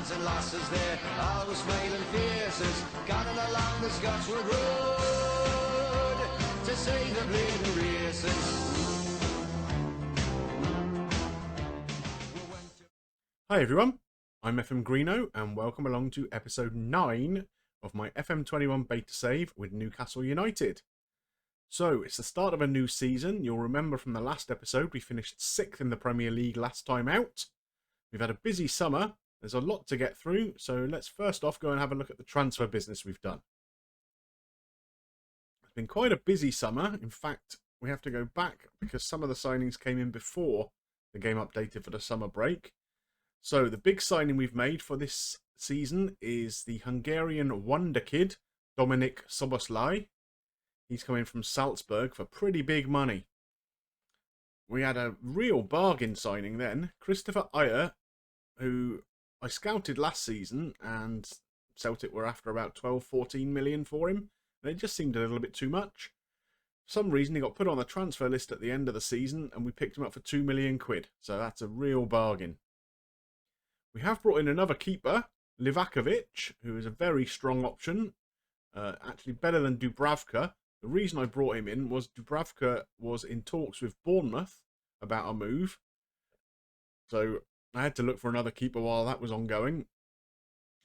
wins and losses there, always smiling faces, gunning along the Scotchwood Road to see the bleeding races. Hi everyone, I'm FM Greeno and welcome along to episode 9 of my FM21 beta save with Newcastle United. So, it's the start of a new season. You'll remember from the last episode we finished 6th in the Premier League last time out. We've had a busy summer, there's a lot to get through, so let's first off go and have a look at the transfer business we've done. It's been quite a busy summer. In fact, we have to go back because some of the signings came in before the game updated for the summer break. So the big signing we've made for this season is the Hungarian wonder kid, Dominik Szoboszlai. He's coming from Salzburg for pretty big money. We had a real bargain signing then. Christopher Ayer, who I scouted last season, and Celtic were after about 12-14 million for him. And it just seemed a little bit too much. For some reason he got put on the transfer list at the end of the season and we picked him up for £2 million. So that's a real bargain. We have brought in another keeper, Livakovic, who is a very strong option. Actually better than Dubravka. The reason I brought him in was Dubravka was in talks with Bournemouth about a move. So I had to look for another keeper while that was ongoing.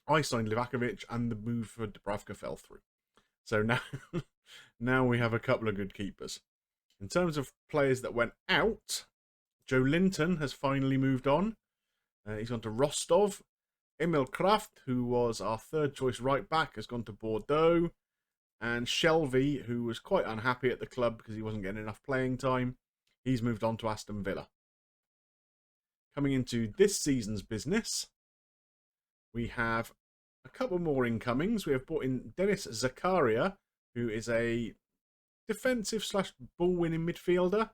I signed Livakovic and the move for Dubravka fell through. So now we have a couple of good keepers. In terms of players that went out, Joe Linton has finally moved on. He's gone to Rostov. Emil Kraft, who was our third choice right back, has gone to Bordeaux. And Shelvey, who was quite unhappy at the club because he wasn't getting enough playing time, he's moved on to Aston Villa. Coming into this season's business, we have a couple more incomings. We have brought in Dennis Zakaria, who is a defensive / ball-winning midfielder,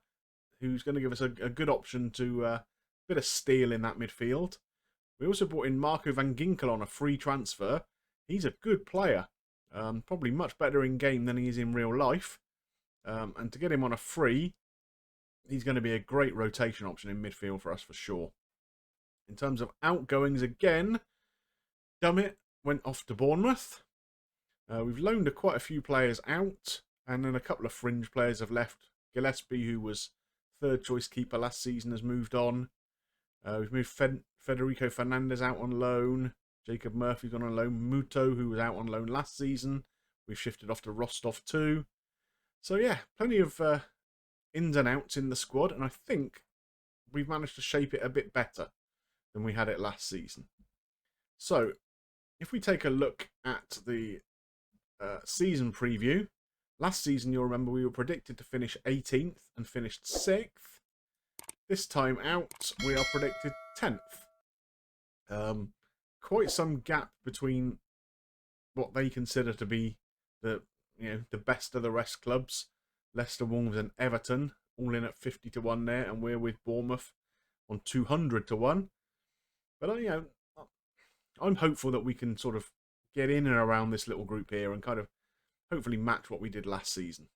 who's going to give us a good option to bit of steel in that midfield. We also brought in Marco van Ginkel on a free transfer. He's a good player. Probably much better in game than he is in real life. And to get him on a free, he's going to be a great rotation option in midfield for us for sure. In terms of outgoings again, Dummett went off to Bournemouth. We've loaned quite a few players out. And then a couple of fringe players have left. Gillespie, who was third choice keeper last season, has moved on. We've moved Federico Fernandez out on loan. Jacob Murphy's gone on loan. Muto, who was out on loan last season, we've shifted off to Rostov too. So yeah, plenty of ins and outs in the squad, and I think we've managed to shape it a bit better than we had it last season. So, if we take a look at the season preview, last season you'll remember we were predicted to finish 18th and finished 6th. This time out, we are predicted 10th. Quite some gap between what they consider to be the best of the rest clubs. Leicester, Wolves and Everton, all in at 50 to 1 there, and we're with Bournemouth on 200 to 1. But I'm hopeful that we can sort of get in and around this little group here and kind of hopefully match what we did last season.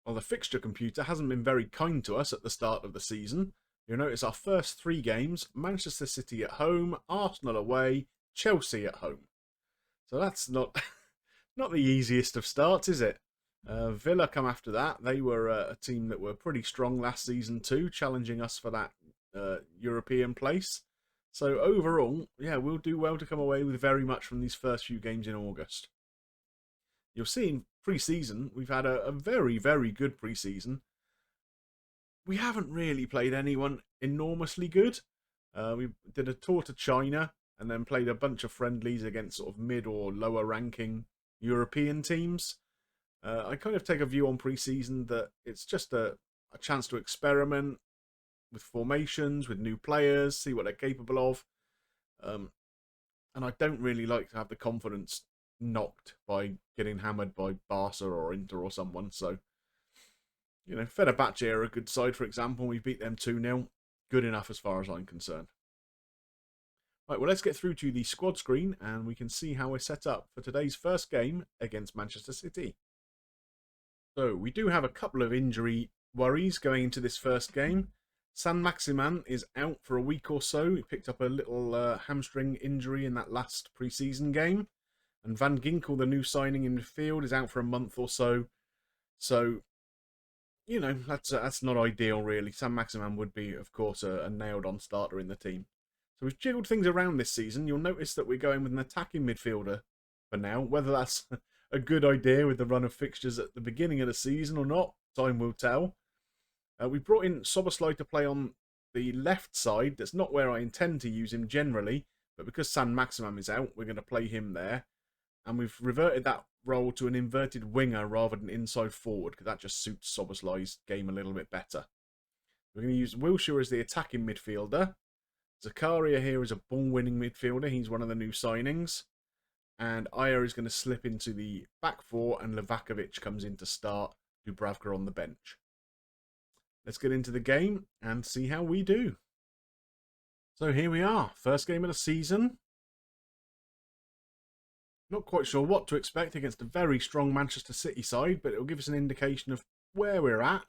Well, the fixture computer hasn't been very kind to us at the start of the season. You'll notice our first 3 games, Manchester City at home, Arsenal away, Chelsea at home. So that's not the easiest of starts, is it? Villa come after that. They were a team that were pretty strong last season too, challenging us for that European place. So overall, yeah, we'll do well to come away with very much from these first few games in August. You'll see in pre-season, we've had a very, very good pre-season. We haven't really played anyone enormously good. We did a tour to China and then played a bunch of friendlies against sort of mid or lower ranking European teams. I kind of take a view on pre-season that it's just a chance to experiment with formations, with new players, see what they're capable of. And I don't really like to have the confidence knocked by getting hammered by Barca or Inter or someone. So, Fenerbahce are a good side, for example. We beat them 2-0. Good enough as far as I'm concerned. Right, well, let's get through to the squad screen and we can see how we're set up for today's first game against Manchester City. So, we do have a couple of injury worries going into this first game. Saint-Maximin is out for a week or so. He picked up a little hamstring injury in that last pre-season game. And Van Ginkel, the new signing in midfield, is out for a month or so. So, you know, that's not ideal, really. Saint-Maximin would be, of course, a nailed-on starter in the team. So we've jiggled things around this season. You'll notice that we're going with an attacking midfielder for now. Whether that's a good idea with the run of fixtures at the beginning of the season or not, time will tell. We brought in Szoboszlai to play on the left side. That's not where I intend to use him generally, but because Saint-Maximin is out, we're going to play him there. And we've reverted that role to an inverted winger rather than inside forward, because that just suits Szoboszlai's game a little bit better. We're going to use Wilshere as the attacking midfielder. Zakaria here is a ball-winning midfielder. He's one of the new signings. And Ajer is going to slip into the back four, and Livakovic comes in to start, Dubravka on the bench. Let's get into the game and see how we do. So here we are, first game of the season. Not quite sure what to expect against a very strong Manchester City side, but it'll give us an indication of where we're at.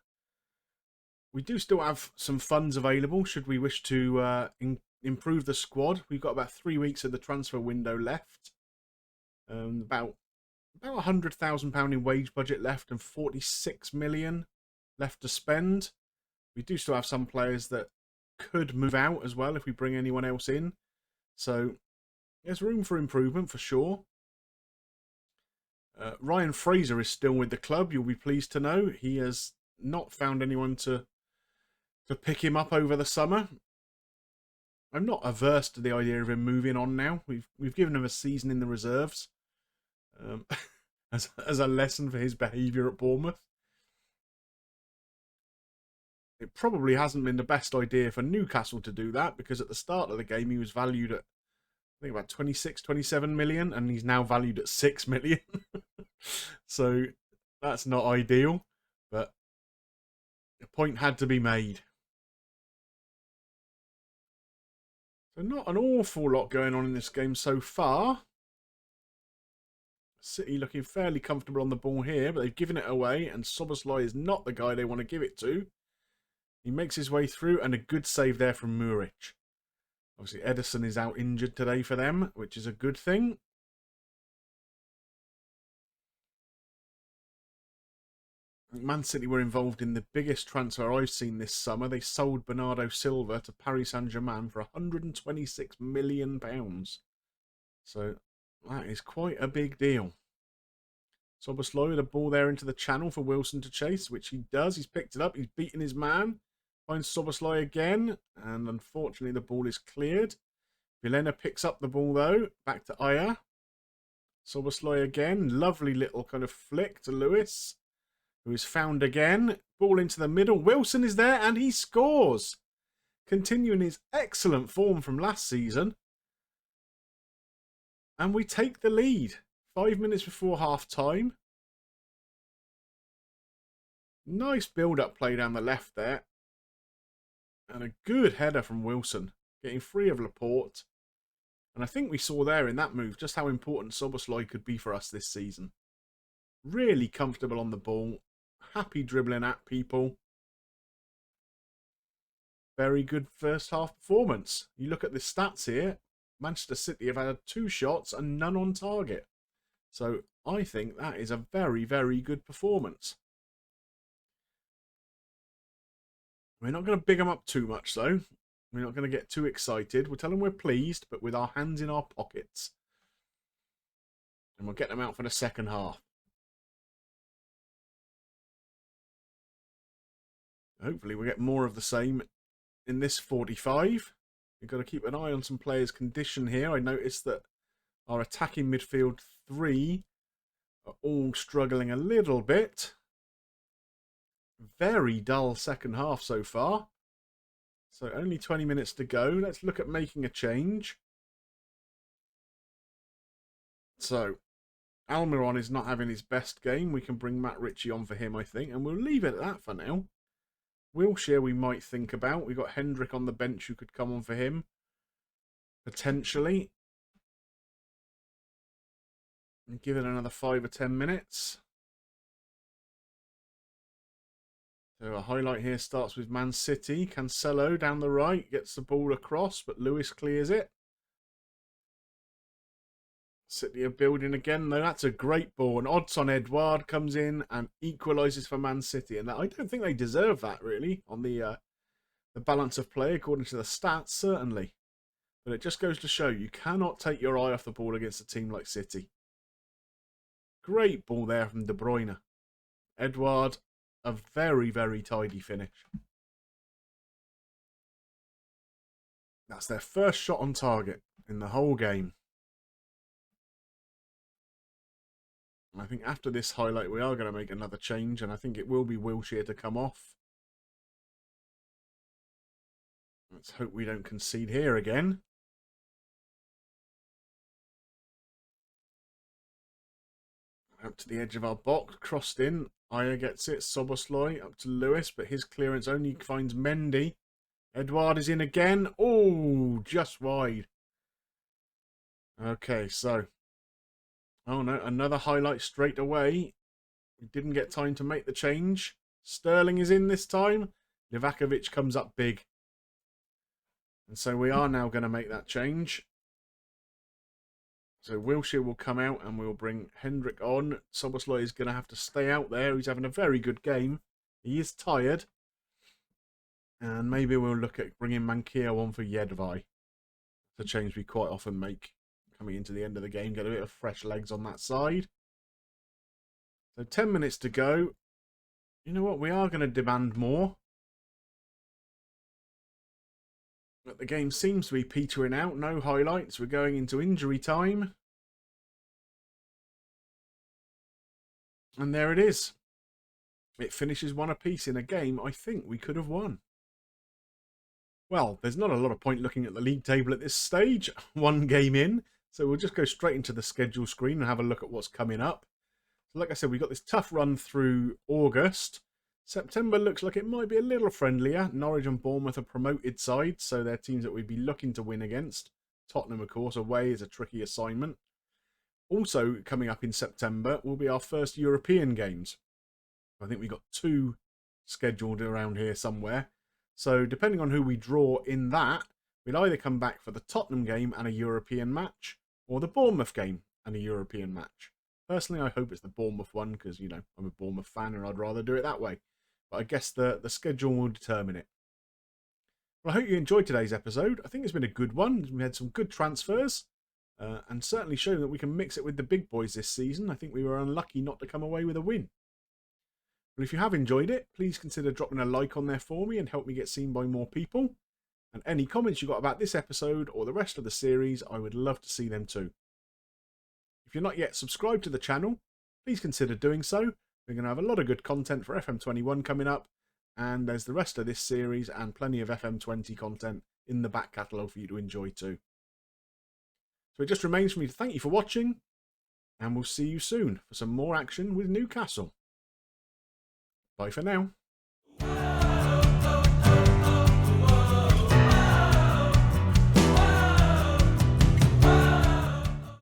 We do still have some funds available should we wish to improve the squad. We've got about 3 weeks of the transfer window left. About £100,000 in wage budget left and 46 million left to spend. We do still have some players that could move out as well if we bring anyone else in. So there's room for improvement for sure. Ryan Fraser is still with the club, you'll be pleased to know. He has not found anyone to pick him up over the summer. I'm not averse to the idea of him moving on now. We've given him a season in the reserves as a lesson for his behaviour at Bournemouth. It probably hasn't been the best idea for Newcastle to do that, because at the start of the game he was valued at, I think, about 26, 27 million, and he's now valued at 6 million. So that's not ideal, but a point had to be made. So not an awful lot going on in this game so far. City looking fairly comfortable on the ball here, but they've given it away, and Szoboszlai is not the guy they want to give it to. He makes his way through, and a good save there from Muric. Obviously, Edison is out injured today for them, which is a good thing. Man City were involved in the biggest transfer I've seen this summer. They sold Bernardo Silva to Paris Saint-Germain for £126 million. So that is quite a big deal. Szoboszlai with a ball there into the channel for Wilson to chase, which he does. He's picked it up. He's beaten his man. Finds Szoboszlai again, and unfortunately the ball is cleared. Vilena picks up the ball though. Back to Ajer. Szoboszlai again. Lovely little kind of flick to Lewis, who is found again. Ball into the middle. Wilson is there, and he scores. Continuing his excellent form from last season. And we take the lead. 5 minutes before half-time. Nice build-up play down the left there. And a good header from Wilson, getting free of Laporte. And I think we saw there in that move just how important Szoboszlai could be for us this season. Really comfortable on the ball. Happy dribbling at people. Very good first half performance. You look at the stats here. Manchester City have had 2 shots and none on target. So I think that is a very, very good performance. We're not going to big them up too much though. We're not going to get too excited. We'll tell them we're pleased, but with our hands in our pockets. And we'll get them out for the second half. Hopefully we'll get more of the same in this 45. We've got to keep an eye on some players' condition here. I noticed that our attacking midfield 3 are all struggling a little bit. Very dull second half so far. So only 20 minutes to go. Let's look at making a change. So Almiron is not having his best game. We can bring Matt Ritchie on for him, I think. And we'll leave it at that for now. Wilshere we might think about. We've got Hendrick on the bench who could come on for him. Potentially. And give it another 5 or 10 minutes. So a highlight here starts with Man City. Cancelo down the right gets the ball across, but Lewis clears it. City are building again, though. That's a great ball. And odds on Edouard comes in and equalises for Man City. And I don't think they deserve that, really, on the balance of play, according to the stats, certainly. But it just goes to show you cannot take your eye off the ball against a team like City. Great ball there from De Bruyne. Edouard, a very, very tidy finish. That's their first shot on target in the whole game. I think after this highlight we are going to make another change, and I think it will be Wilshere to come off. Let's hope we don't concede here again. Up to the edge of our box, crossed in. Aya gets it. Szoboszlai up to Lewis, but his clearance only finds Mendy. Edouard is in again. Oh, just wide. Okay, so. Oh no, another highlight straight away. We didn't get time to make the change. Sterling is in this time. Livakovic comes up big. And so we are now going to make that change. So Wilshere will come out and we'll bring Hendrick on. Szoboszlai is going to have to stay out there. He's having a very good game. He is tired. And maybe we'll look at bringing Manquillo on for Jedvaj. It's a change we quite often make coming into the end of the game. Get a bit of fresh legs on that side. So 10 minutes to go. You know what? We are going to demand more. But the game seems to be petering out. No highlights. We're going into injury time. And there it is. It finishes one apiece in a game I think we could have won. Well, there's not a lot of point looking at the league table at this stage. One game in. So we'll just go straight into the schedule screen and have a look at what's coming up. So like I said, we've got this tough run through August. September looks like it might be a little friendlier. Norwich and Bournemouth are promoted sides, so they're teams that we'd be looking to win against. Tottenham, of course, away is a tricky assignment. Also coming up in September will be our first European games. I think we've got 2 scheduled around here somewhere. So depending on who we draw in that, we'll either come back for the Tottenham game and a European match, or the Bournemouth game and a European match. Personally, I hope it's the Bournemouth one because, you know, I'm a Bournemouth fan and I'd rather do it that way. But I guess the schedule will determine it. Well, I hope you enjoyed today's episode. I think it's been a good one. We had some good transfers and certainly shown that we can mix it with the big boys this season. I think we were unlucky not to come away with a win. But if you have enjoyed it, please consider dropping a like on there for me and help me get seen by more people. And any comments you got about this episode or the rest of the series, I would love to see them too. If you're not yet subscribed to the channel, please consider doing so. We're going to have a lot of good content for FM21 coming up, and there's the rest of this series and plenty of FM20 content in the back catalogue for you to enjoy too. So it just remains for me to thank you for watching, and we'll see you soon for some more action with Newcastle. Bye for now.